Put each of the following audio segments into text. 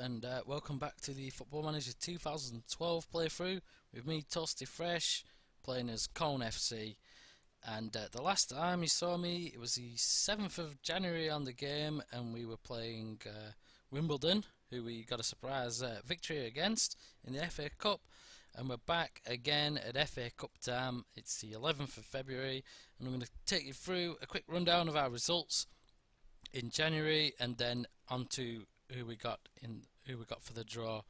and welcome back to the Football Manager 2012 playthrough with me, Toasty Fresh, playing as Colne FC. And the last time you saw me, it was the 7th of January on the game, and we were playing Wimbledon, who we got a surprise victory against in the FA Cup. And we're back again at FA Cup time. It's the 11th of February, and I'm going to take you through a quick rundown of our results in January, and then onto who we got for the draw,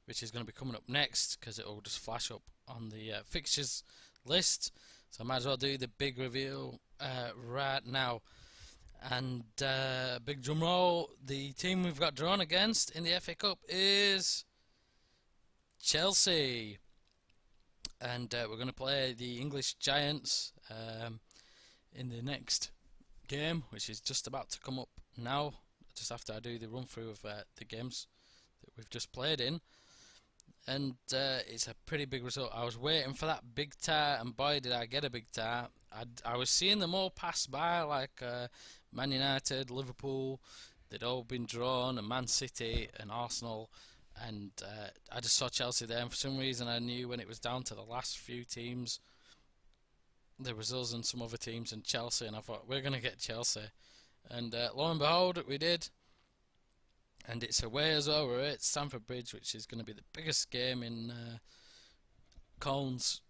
which is going to be coming up next because it will just flash up on the fixtures list. So I might as well do the big reveal right now. And big drum roll, the team we've got drawn against in the FA Cup is Chelsea, and we're going to play the English Giants in the next game, which is just about to come up now, just after I do the run through of the games that we've just played in. And it's a pretty big result. I was waiting for that big tie, and boy did I get a big tie. I was seeing them all pass by, like Man United, Liverpool, they'd all been drawn, and Man City and Arsenal, and I just saw Chelsea there, and for some reason I knew when it was down to the last few teams, there was us and some other teams and Chelsea, and I thought, we're going to get Chelsea. And lo and behold, we did. And it's away as well. We're at Stamford Bridge, which is going to be the biggest game in Colne's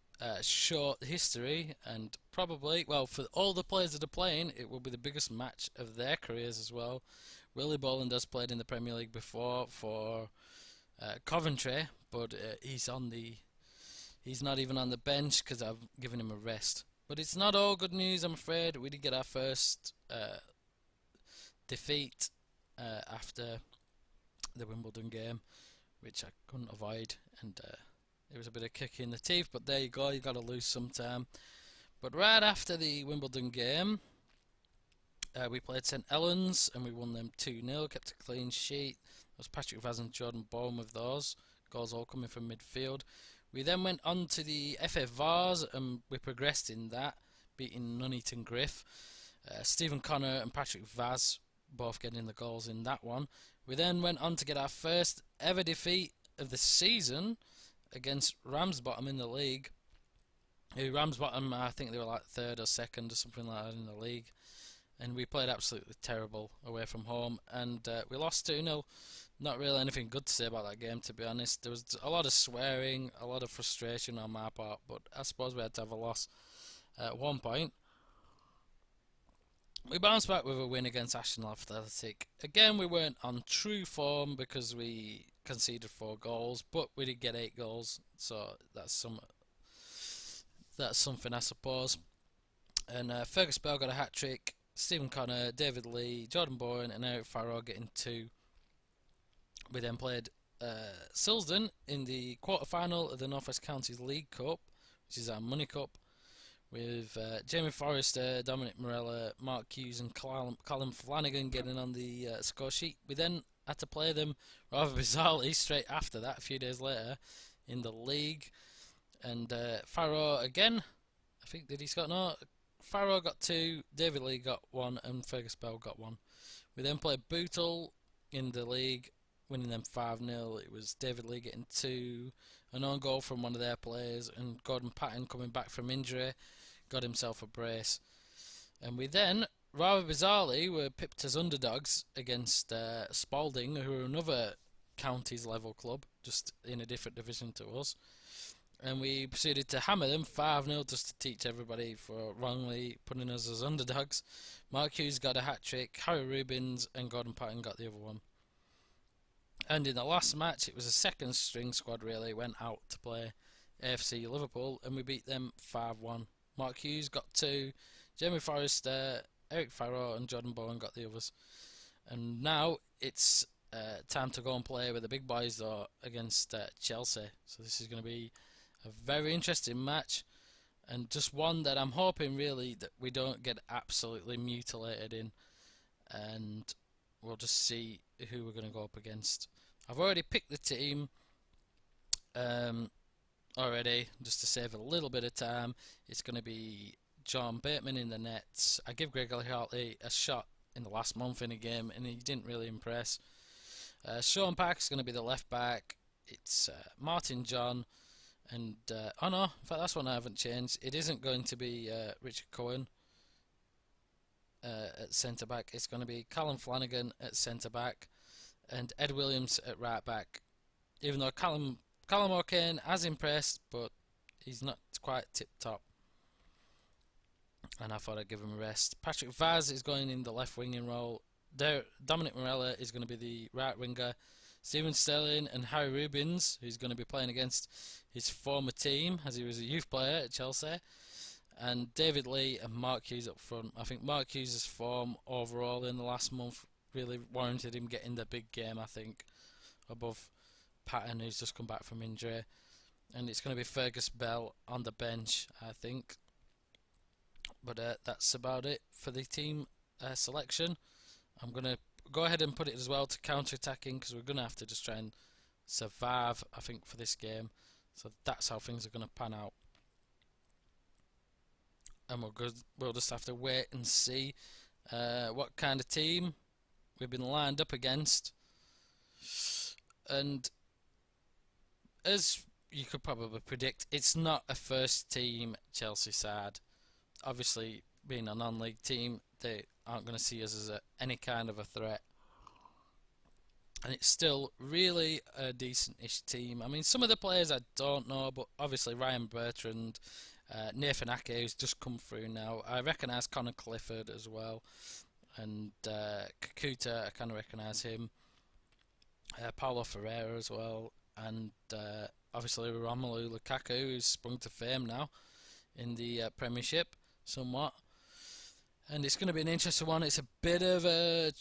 short history, and probably, well, for all the players that are playing, it will be the biggest match of their careers as well. Willie Boland has played in the Premier League before for Coventry, but he's not even on the bench because I've given him a rest. But it's not all good news, I'm afraid. We did get our first defeat after the Wimbledon game, which I couldn't avoid, and it was a bit of kick in the teeth, but there you go, you got to lose sometime. But right after the Wimbledon game, we played St Helens and we won them 2-0, kept a clean sheet. It was Patrick Vaz and Jordan Bowen with those goals, all coming from midfield. We then went on to the FA Vars and we progressed in that, beating Nuneaton Griff. Stephen Connor and Patrick Vaz both getting the goals in that one. We then went on to get our first ever defeat of the season against Ramsbottom in the league. Ramsbottom, I think they were like third or second or something like that in the league. And we played absolutely terrible away from home, and we lost 2-0. Not really anything good to say about that game, to be honest. There was a lot of swearing, a lot of frustration on my part, but I suppose we had to have a loss at one point. We bounced back with a win against Ashton Athletic. Again, we weren't on true form because we conceded 4 goals, but we did get 8 goals, so that's something, I suppose. And Fergus Bell got a hat-trick, Stephen Connor, David Lee, Jordan Bowen and Eric Farrow getting 2. We then played Silsden in the quarter-final of the North West Counties League Cup, which is our Money Cup, with Jamie Forrester, Dominic Morella, Mark Hughes and Colin Flanagan getting on the score sheet. We then had to play them rather bizarrely straight after that, a few days later, in the league. And Farrow again, I think, did he score? No, Farrow got 2, David Lee got 1 and Fergus Bell got 1. We then played Bootle in the league, winning them 5-0. It was David Lee getting 2, an own goal from one of their players, and Gordon Patton coming back from injury got himself a brace. And we then, rather bizarrely, were pipped as underdogs against Spalding, who are another counties level club, just in a different division to us. And we proceeded to hammer them 5-0 just to teach everybody for wrongly putting us as underdogs. Mark Hughes got a hat-trick, Harry Rubins and Gordon Patton got the other one. And in the last match, it was a second string squad really, went out to play AFC Liverpool, and we beat them 5-1. Mark Hughes got 2, Jamie Forrester, Eric Farrow and Jordan Bowen got the others. And now it's time to go and play with the big boys though, against Chelsea. So this is going to be a very interesting match, and just one that I'm hoping really that we don't get absolutely mutilated in, and we'll just see who we're going to go up against. I've already picked the team already, just to save a little bit of time. It's going to be John Bateman in the nets. I give Gregory Hartley a shot in the last month in a game and he didn't really impress. Sean Park is going to be the left back. It's Martin John, and oh no, in fact that's one I haven't changed. It isn't going to be Richard Cohen at centre back. It's going to be Callum Flanagan at centre back, and Ed Williams at right back. Even though Callum O'Kane has impressed, but he's not quite tip top, and I thought I'd give him a rest. Patrick Vaz is going in the left winging role. Dominic Morella is going to be the right winger. Stephen Sterling and Harry Rubins, who's going to be playing against his former team as he was a youth player at Chelsea, and David Lee and Mark Hughes up front. I think Mark Hughes' form overall in the last month really warranted him getting the big game, I think, above Patton, who's just come back from injury. And it's going to be Fergus Bell on the bench, I think. But that's about it for the team selection. I'm going to go ahead and put it as well to counter-attacking, because we're going to have to just try and survive, I think, for this game. So that's how things are going to pan out. And we'll just have to wait and see what kind of team we've been lined up against. And as you could probably predict, it's not a first team Chelsea side. Obviously, being a non-league team, they aren't going to see us as any kind of a threat. And it's still really a decent-ish team. I mean, some of the players I don't know, but obviously Ryan Bertrand, Nathan Ake, who's just come through now. I recognise Connor Clifford as well. And Kakuta, I kind of recognise him. Paulo Ferreira as well. And obviously Romelu Lukaku, who's sprung to fame now in the Premiership somewhat. And it's going to be an interesting one. It's a bit of a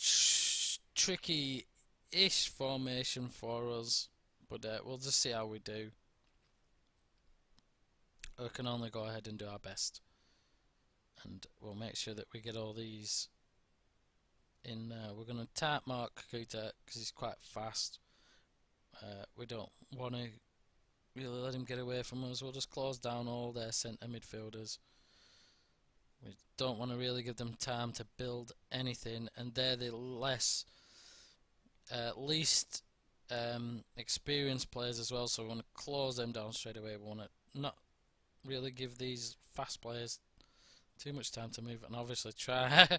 tricky-ish formation for us, but we'll just see how we do. We can only go ahead and do our best, and we'll make sure that we get all these in. We're going to tap mark Kakuta because he's quite fast. We don't want to really let him get away from us. We'll just close down all their centre midfielders. We don't want to really give them time to build anything, and they're the least experienced players as well, so we want to close them down straight away. We want to not really give these fast players too much time to move, and obviously try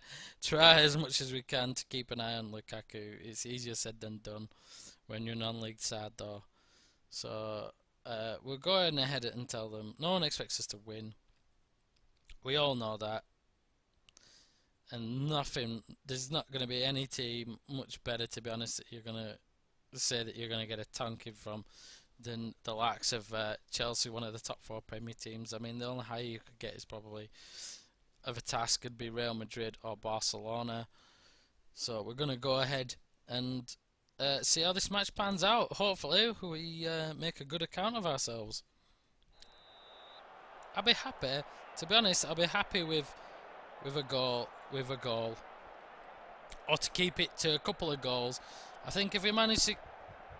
as much as we can to keep an eye on Lukaku. It's easier said than done when you're non-league side though. So we're going ahead and tell them no one expects us to win. We all know that, and there's not going to be any team much better, to be honest, that you're going to say that you're going to get a tonking from than the likes of Chelsea, one of the top 4 Premier teams. I mean, the only higher you could get is probably of a task could be Real Madrid or Barcelona. So we're going to go ahead and see how this match pans out. Hopefully we make a good account of ourselves. I'll be happy. To be honest, I'll be happy with a goal, or to keep it to a couple of goals. I think if we manage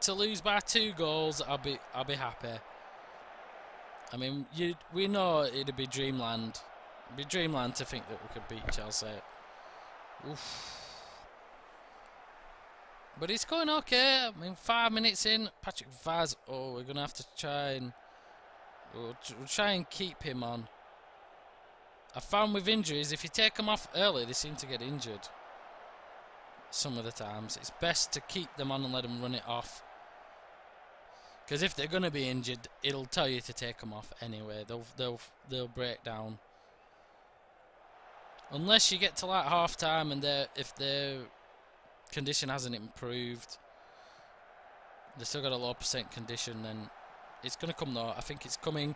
to lose by 2 goals, I'll be happy. I mean, we know it'd be dreamland. It'd be dreamland to think that we could beat Chelsea. Oof. But it's going okay. I mean, 5 minutes in, Patrick Vaz. Oh, we're gonna have to try and we'll try and keep him on. I found with injuries, if you take them off early, they seem to get injured. Some of the times, it's best to keep them on and let them run it off. Because if they're going to be injured, it'll tell you to take them off anyway. They'll break down. Unless you get to like half time and if their condition hasn't improved, they've still got a low % condition, then it's going to come though. I think it's coming,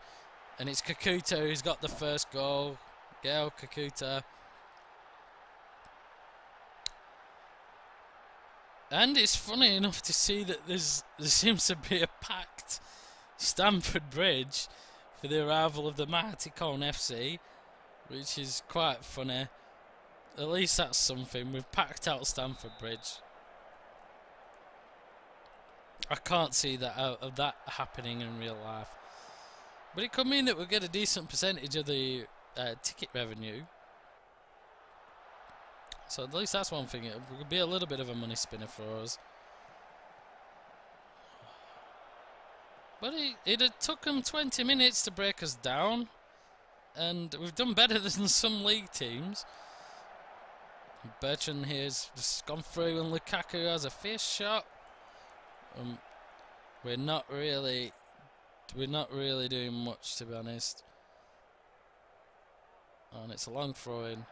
and it's Kakuta who's got the first goal. Go Kakuta. And it's funny enough to see that there seems to be a packed Stamford Bridge for the arrival of the Mighty Cone FC, which is quite funny. At least that's something. We've packed out Stamford Bridge. I can't see that happening in real life, but it could mean that we'll get a decent percentage of the ticket revenue. So at least that's one thing. It would be a little bit of a money spinner for us. But it had took them 20 minutes to break us down, and we've done better than some league teams. Bertrand here's just gone through, and Lukaku has a fierce shot. We're not really doing much, to be honest. And it's a long throw in.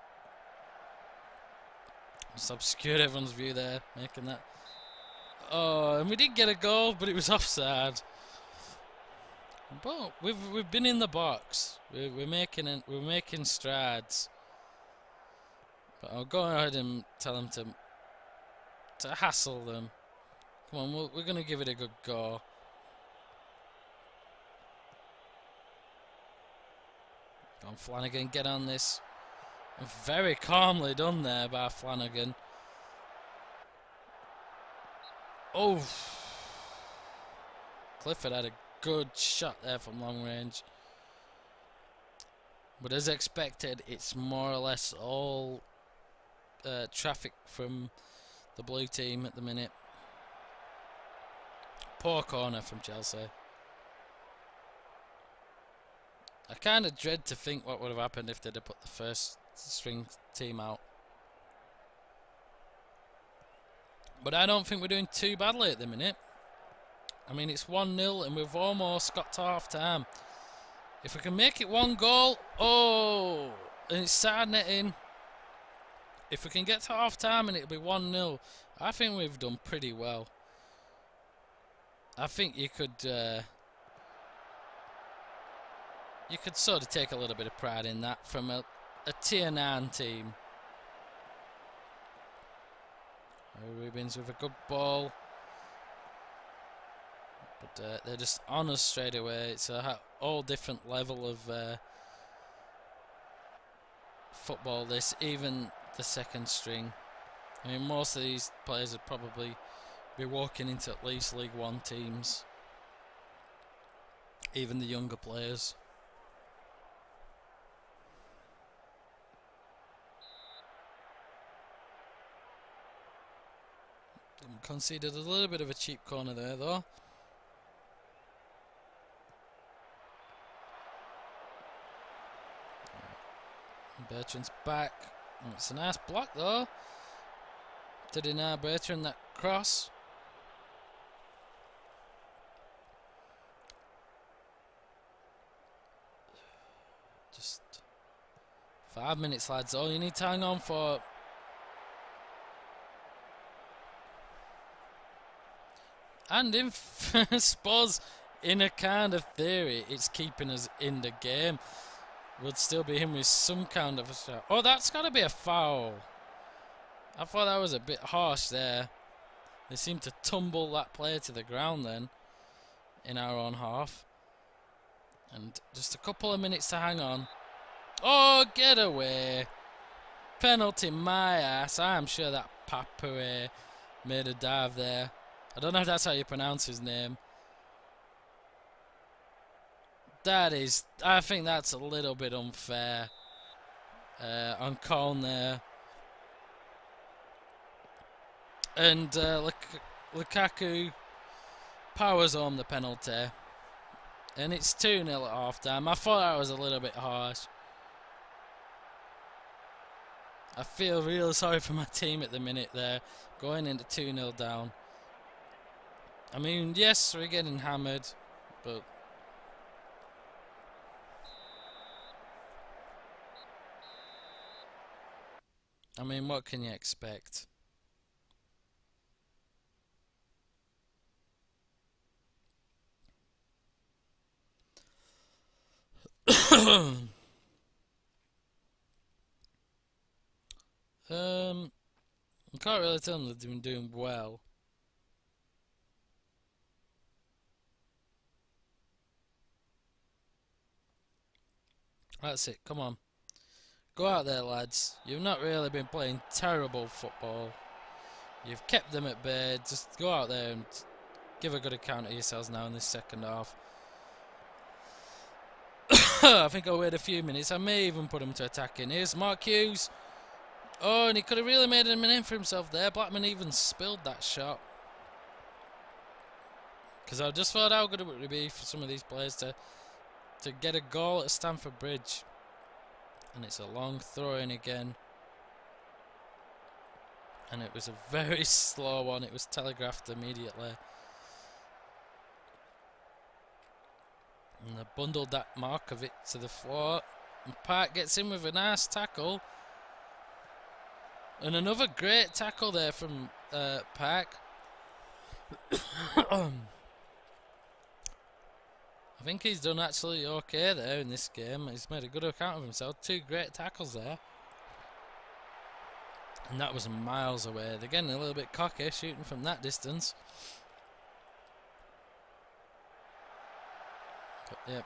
Just obscured everyone's view there, making that. Oh, and we did get a goal, but it was offside. But we've been in the box. We're making strides. But I'll go ahead and tell them to hassle them. Come on, we're gonna give it a good go. Go on, Flanagan, get on this. Very calmly done there by Flanagan. Oh, Clifford had a good shot there from long range. But as expected, it's more or less all traffic from the blue team at the minute. Poor corner from Chelsea. I kind of dread to think what would have happened if they'd have put the first string team out. But I don't think we're doing too badly at the minute. I mean, it's 1-0 and we've almost got to half time. If we can make it 1 goal, oh, and it's side netting. If we can get to half time and it'll be 1-0, I think we've done pretty well. I think you could sort of take a little bit of pride in that from a tier 9 team. Rubins with a good ball, but they're just on us straight away. It's a all different level of football. This, even the second string. I mean, most of these players would probably be walking into at least League One teams. Even the younger players. Conceded a little bit of a cheap corner there, though. Bertrand's back. It's a nice block, though, to deny Bertrand that cross. Just 5 minutes, lads. All you need to hang on for. And in suppose, in a kind of theory, it's keeping us in the game. Would still be him with some kind of a shot. Oh, that's got to be a foul. I thought that was a bit harsh there. They seem to tumble that player to the ground then, in our own half. And just a couple of minutes to hang on. Oh, get away. Penalty, my ass. I'm sure that Papue made a dive there. I don't know if that's how you pronounce his name. I think that's a little bit unfair on Coln there. And Lukaku powers home the penalty. And it's 2-0 at half time. I thought that was a little bit harsh. I feel real sorry for my team at the minute there, going into 2-0 down. I mean, yes, we're getting hammered, but I mean, what can you expect? I can't really tell them that they've been doing well. That's it, come on. Go out there, lads. You've not really been playing terrible football. You've kept them at bay. Just go out there and give a good account of yourselves now in this second half. I think I'll wait a few minutes. I may even put him to attacking. Here's Mark Hughes. Oh, and he could have really made a name for himself there. Blackman even spilled that shot. Because I just thought how good it would be for some of these players to get a goal at Stamford Bridge. And it's a long throw in again. And it was a very slow one. It was telegraphed immediately. And they bundled that Markovic to the floor. And Park gets in with a nice tackle. And another great tackle there from Park. I think he's done actually okay there in this game. He's made a good account of himself. 2 great tackles there. And that was miles away. They're getting a little bit cocky shooting from that distance. But yeah,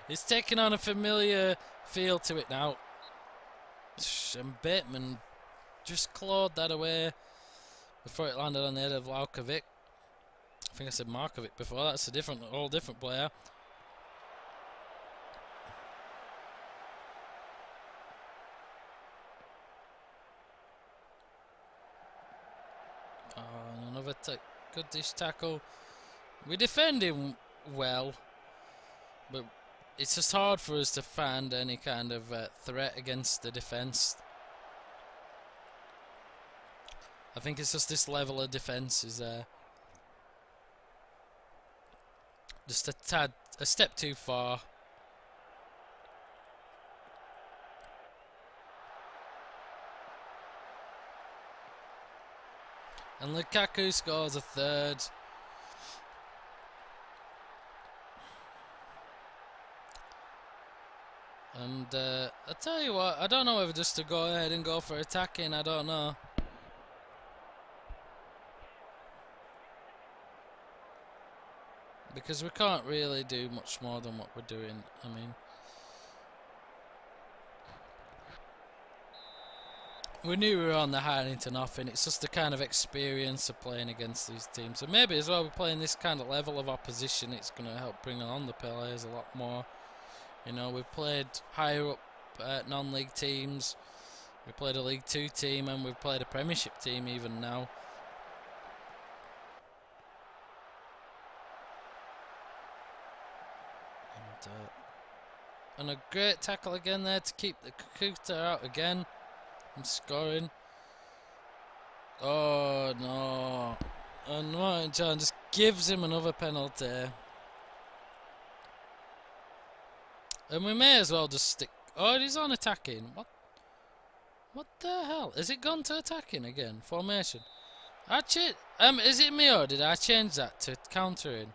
it's taking on a familiar feel to it now. And Bateman just clawed that away before it landed on the head of Laukovic. I think I said Markovic before. That's a whole different player. Oh, and another good dish tackle. We're defending well, but it's just hard for us to find any kind of threat against the defence. I think it's just this level of defence is just a step too far. And Lukaku scores a third. And I tell you what, I don't know whether just to go ahead and go for attacking, I don't know. Because we can't really do much more than what we're doing. I mean, we knew we were on the high into nothing. It's just the kind of experience of playing against these teams. And maybe as well, we're playing this kind of level of opposition, it's going to help bring on the players a lot more. You know, we've played higher up non-league teams. We played a League 2 team, and we've played a Premiership team even now. And a great tackle again there to keep the Kakuta out again and scoring. Oh no. And Martin John just gives him another penalty. And we may as well just stick. Oh, he's on attacking. What the hell? Has it gone to attacking again? Formation. Is it me or did I change that to countering?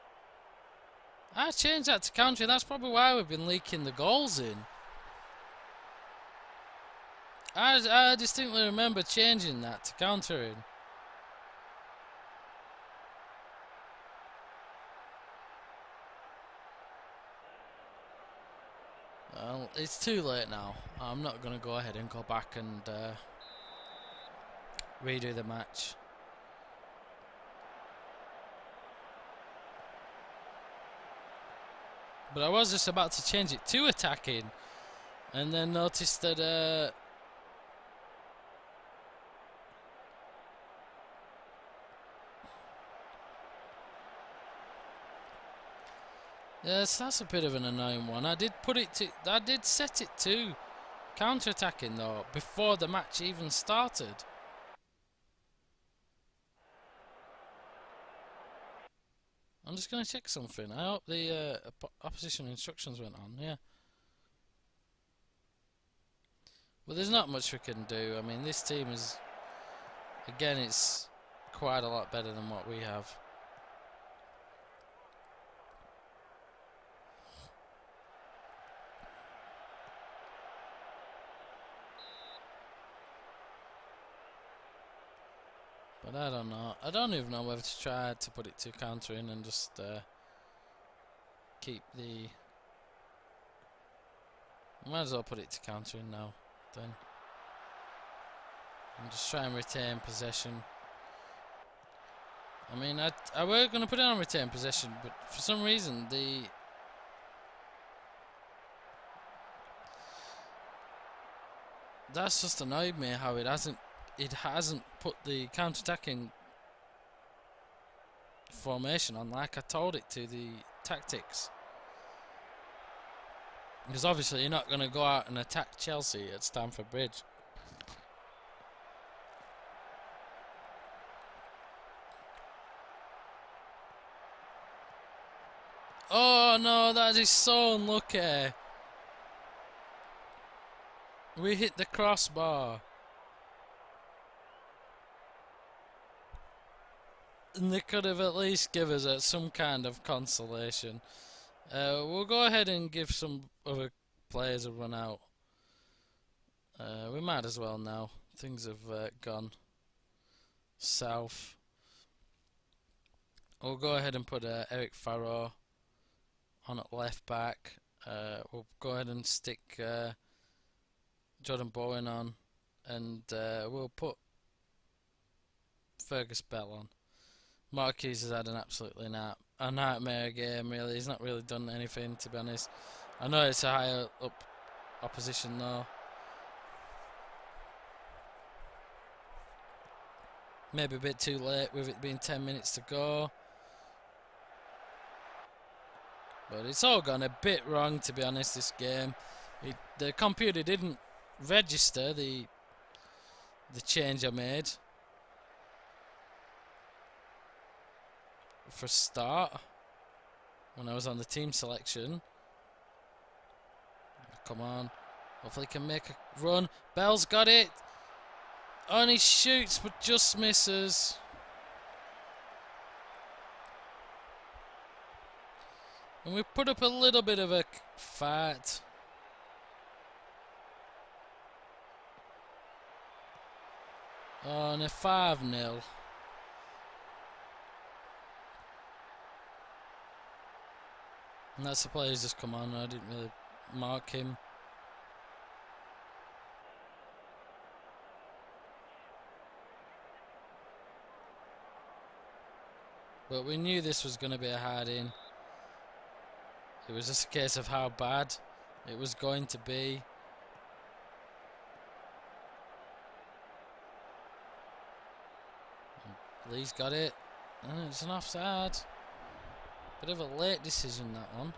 I changed that to countering. That's probably why we've been leaking the goals in. I distinctly remember changing that to countering. Well, it's too late now. I'm not going to go ahead and go back and redo the match. But I was just about to change it to attacking, and then noticed that yes, that's a bit of an annoying one. I did set it to counter-attacking though before the match even started. I'm just going to check something. I hope the opposition instructions went on. Yeah. Well, there's not much we can do. I mean, this team is, again, it's quite a lot better than what we have. But I don't know. I don't even know whether to try to put it to countering and just keep the... Might as well put it to countering now, then. And just try and retain possession. I mean, I were going to put it on retain possession, but for some reason that's just annoyed me how it hasn't put the counter-attacking formation on like I told it to, the tactics. Because obviously you're not going to go out and attack Chelsea at Stamford Bridge. Oh no, that is so unlucky. We hit the crossbar. And they could have at least given us some kind of consolation. We'll go ahead and give some other players a run out. We might as well now. Things have gone south. We'll go ahead and put Eric Farrow on at left back. We'll go ahead and stick Jordan Bowen on, and we'll put Fergus Bell on. Marquise has had an absolutely a nightmare game, really. He's not really done anything, to be honest. I know it's a higher up opposition though. Maybe a bit too late with it being 10 minutes to go. But it's all gone a bit wrong, to be honest, this game. The computer didn't register the change I made. For a start, when I was on the team selection. Come on. Hopefully he can make a run. Bell's got it. And he shoots but just misses. And we put up a little bit of a fight. Oh, and a 5-0. And that's the player who's just come on. I didn't really mark him. But we knew this was going to be a hard in. It was just a case of how bad it was going to be. Lee's got it. And it's an offside. Bit of a late decision, that one.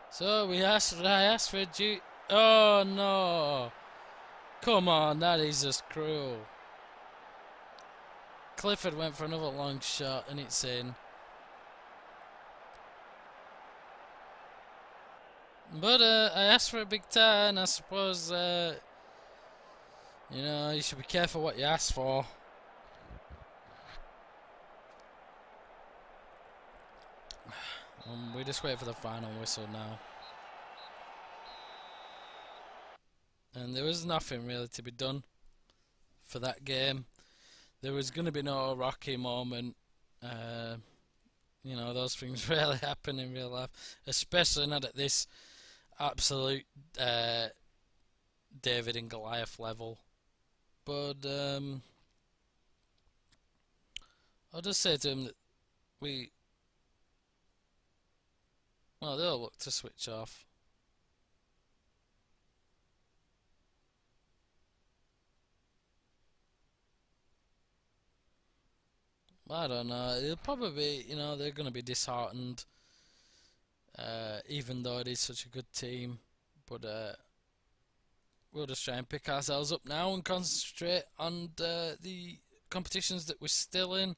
So I asked for a due. Oh no! Come on, that is just cruel. Clifford went for another long shot and it's in. But I asked for a big turn. I suppose you know, you should be careful what you ask for. We just wait for the final whistle now. And there was nothing really to be done for that game. There was going to be no Rocky moment. You know, those things rarely happen in real life, especially not at this absolute David and Goliath level. But I'll just say to him that well, they'll look to switch off. I don't know. It'll probably be, you know, they're going to be disheartened, even though it is such a good team. But we'll just try and pick ourselves up now and concentrate on the competitions that we're still in,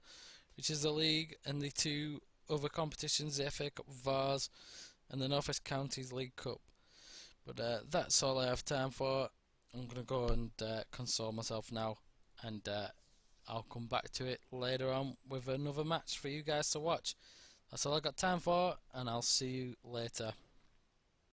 which is the league and the two other competitions, the FA Cup Vars and the North West Counties League Cup. But that's all I have time for. I'm going to go and console myself now, and I'll come back to it later on with another match for you guys to watch. That's all I got time for, and I'll see you later.